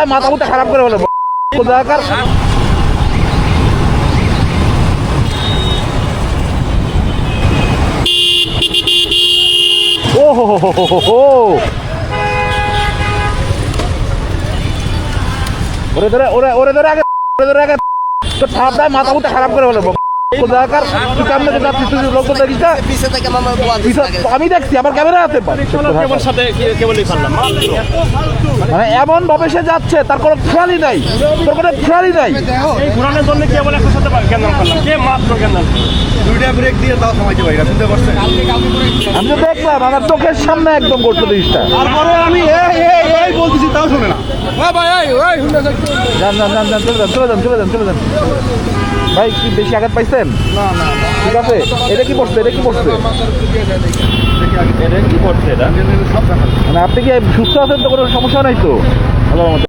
মাথা মুথা খারাপ করে বলে কোথাকার ও হো হো হো হো হো ওরে ধরে ওরে ওরে ধরে আগে তো ঠাপ দেয় মাথা মুথা খারাপ করে বলে কোথাকার তুই কেমনে যাচ্ছিস তুই লোক তো দেখিস না আমি দেখছি আমার ক্যামেরা আছে মানে এমন ভাবে সে যাচ্ছে তার কোনো খেয়ালই নাই তোর কোনো খেয়ালই নাই ঘোরানোর জন্য কেবল একটা সাথে কেন্দ্র করলাম কে মাত্র কেন্দ্র দুইটা ব্রেক দিয়ে তাও সময়তে পারি বুঝতে পারছেন আমি তো দেখলাম আমার চোখের সামনে একদম করতো জিনিসটা তারপরে আমি এই বলতেছি তাও শুনে না যান যান যান যান চলে যান চলে যান চলে যান ভাই কি বেশি আঘাত পাইছেন না না ঠিক আছে এটা কি পড়ছে এটা কি পড়ছে এটা কি করছে এটা মানে আপনি কি সুস্থ আছেন তো কোনো সমস্যা নাই তো ভালো